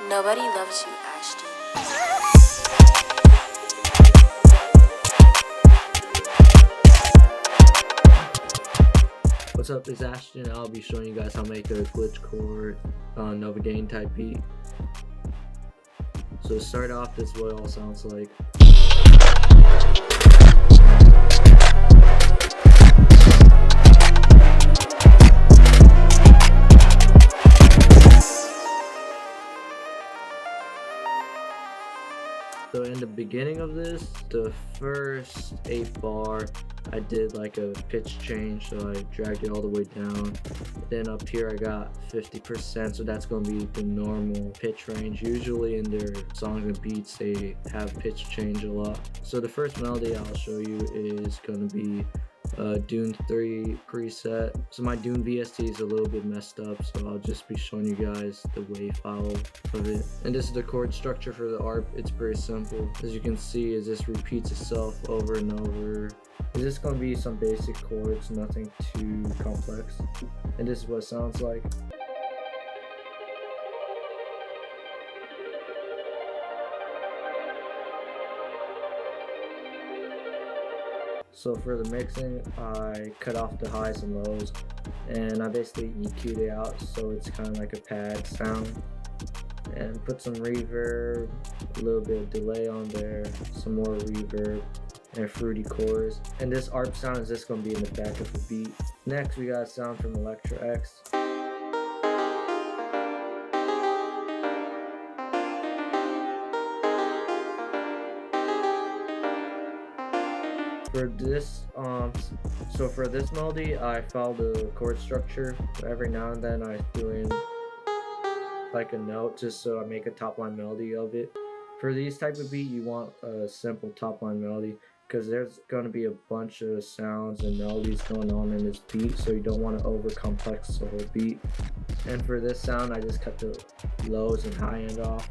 Nobody loves you, Axhton. What's up, it's Axhton. I'll be showing you guys how to make a glitch chord NOVAGANG type beat. So to start off, this is what it all sounds like. So in the beginning of this, the first 8 bar, I did like a pitch change, so I dragged it all the way down. Then up here I got 50%, so that's going to be the normal pitch range. Usually in their songs and beats they have pitch change a lot. So the first melody I'll show you is going to be Dune 3 preset. So my Dune VST is a little bit messed up, so I'll just be showing you guys the wave file of it. And this is the chord structure for the ARP. It's pretty simple. As you can see, it just repeats itself over and over. It's just going to be some basic chords, nothing too complex. And this is what it sounds like. So for the mixing, I cut off the highs and lows, and I basically EQ'd it out so it's kind of like a pad sound, and put some reverb, a little bit of delay on there, some more reverb, and fruity chorus. And this ARP sound is just going to be in the back of the beat. Next we got a sound from Electra X. For this, for this melody, I followed the chord structure. Every now and then I threw in like a note just so I make a top line melody of it. For these type of beat, you want a simple top line melody because there's going to be a bunch of sounds and melodies going on in this beat, so you don't want to over complex the whole beat. And for this sound, I just cut the lows and high end off.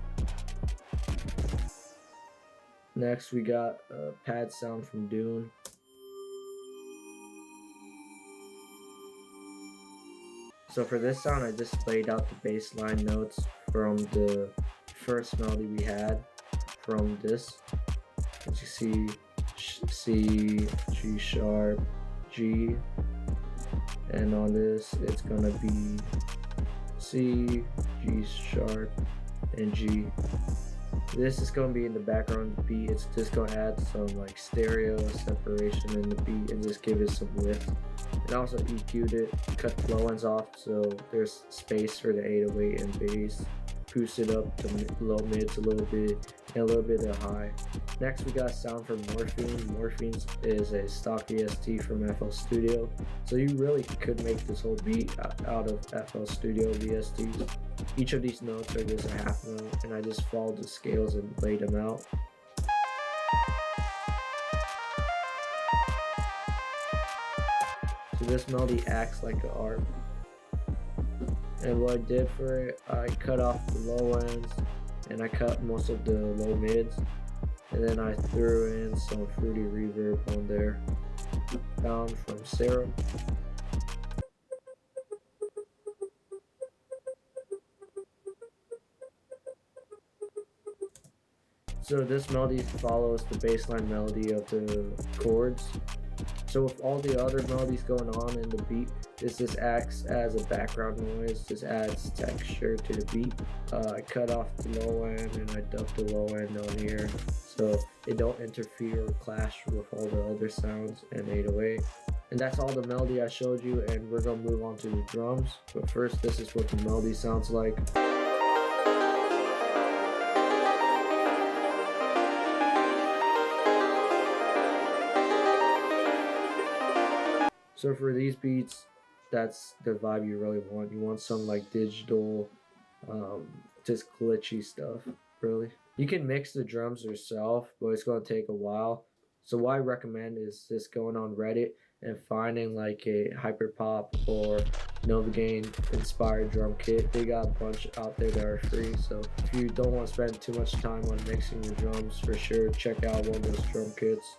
Next we got a pad sound from Dune. So for this sound, I just laid out the bass line notes from the first melody we had from this. As you see, C, G sharp, G, and on this it's gonna be C, G sharp, and G. This is going to be in the background of the beat. It's just going to add some like stereo separation in the beat and just give it some width. And also EQ'd it, cut the low ends off so there's space for the 808 and bass. Boosted up the low mids a little bit and a little bit of high. Next we got a sound from Morphine. Morphine is a stock VST from FL Studio. So you really could make this whole beat out of FL Studio VSTs. Each of these notes are just a half note, and I just followed the scales and laid them out. So this melody acts like an ARP. And what I did for it, I cut off the low ends, and I cut most of the low mids, and then I threw in some fruity reverb on there, found from Serum. So this melody follows the bassline melody of the chords. So with all the other melodies going on in the beat, this just acts as a background noise, just adds texture to the beat. I cut off the low end and I dubbed the low end on here so it don't interfere or clash with all the other sounds and 808. And that's all the melody I showed you, and we're gonna move on to the drums. But first, this is what the melody sounds like. So for these beats, that's the vibe you really want. You want some like digital, just glitchy stuff, really. You can mix the drums yourself, but it's going to take a while. So what I recommend is just going on Reddit and finding like a hyperpop or NOVAGANG inspired drum kit. They got a bunch out there that are free. So if you don't want to spend too much time on mixing your drums, for sure check out one of those drum kits.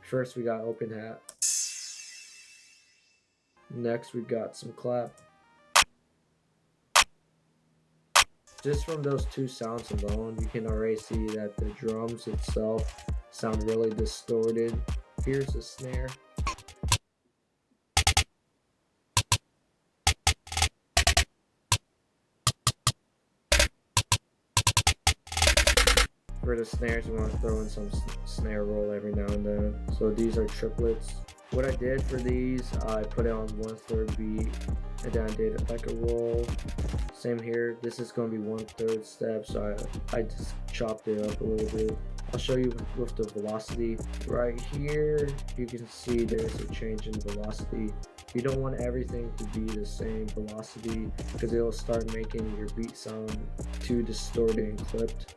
First we got open hat. Next we got some clap. Just from those two sounds alone, you can already see that the drums itself sound really distorted. Here's the snare. For the snares, you want to throw in some snare roll every now and then. So these are triplets. What I did for these, I put it on 1/3 beat, and then I did like a roll. Same here, this is going to be 1/3 step, so I just chopped it up a little bit. I'll show you with the velocity. Right here, you can see there's a change in velocity. You don't want everything to be the same velocity because it'll start making your beat sound too distorted and clipped.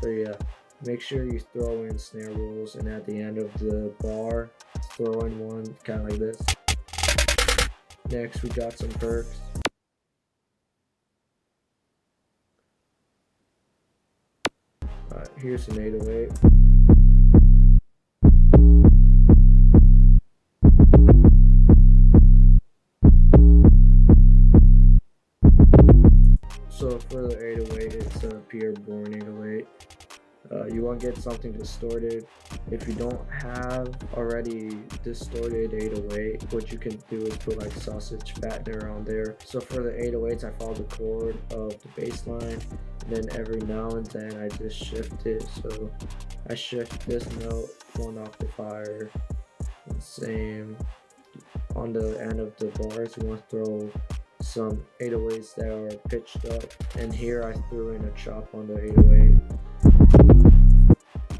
So yeah, make sure you throw in snare rolls, and at the end of the bar, throw in one kind of like this. Next, we got some perks. Here's an 808. So for the 808, it's a pure born 808. You want to get something distorted. If you don't have already distorted 808, what you can do is put like sausage fattener on there. So for the 808s, I follow the chord of the bass line, and then every now and then I just shift it. So I shift this note 1 octave higher. And same on the end of the bars, you want to throw some 808s that are pitched up, and here I threw in a chop on the 808.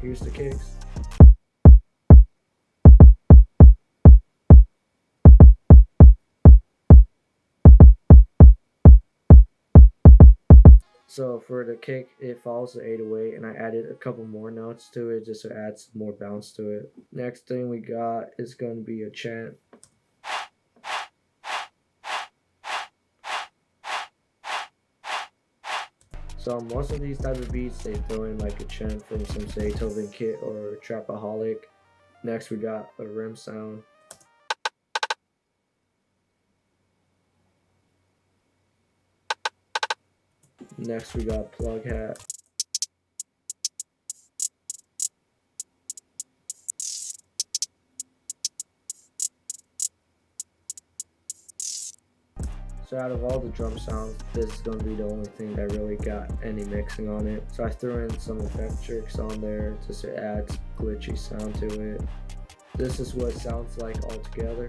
Here's the kicks. So for the kick, it follows the 808, and I added a couple more notes to it just to add some more bounce to it. Next thing we got is going to be a chant. So on most of these type of beats, they throw in like a chant from some Beethoven kit or Trapaholic. Next we got a rim sound. Next we got plug hat. So out of all the drum sounds, this is going to be the only thing that really got any mixing on it. So I threw in some effect tricks on there just to add glitchy sound to it. This is what it sounds like all together.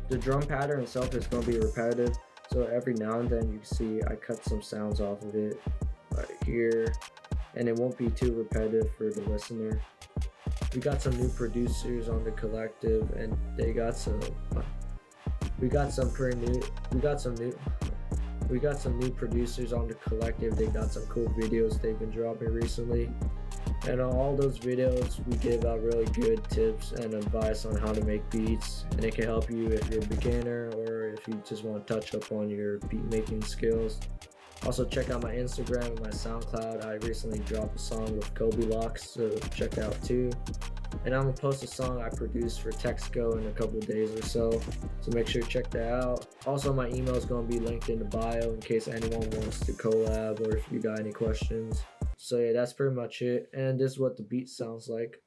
The drum pattern itself is going to be repetitive, so every now and then you see I cut some sounds off of it right here, and it won't be too repetitive for the listener. We got some new producers on the collective, and we got some new producers on the collective. They got some cool videos they've been dropping recently. And on all those videos, we give out really good tips and advice on how to make beats, and it can help you if you're a beginner or if you just want to touch up on your beat making skills. Also check out my Instagram and my SoundCloud. I recently dropped a song with Kobe Locks, so check that out too. And I'm gonna post a song I produced for Texco in a couple days or so make sure to check that out. Also, my email is gonna be linked in the bio in case anyone wants to collab or if you got any questions. So yeah, that's pretty much it, and this is what the beat sounds like.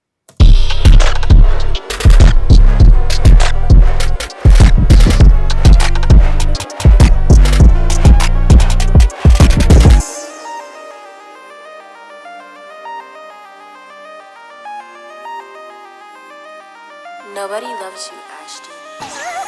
Nobody loves you, Axhton.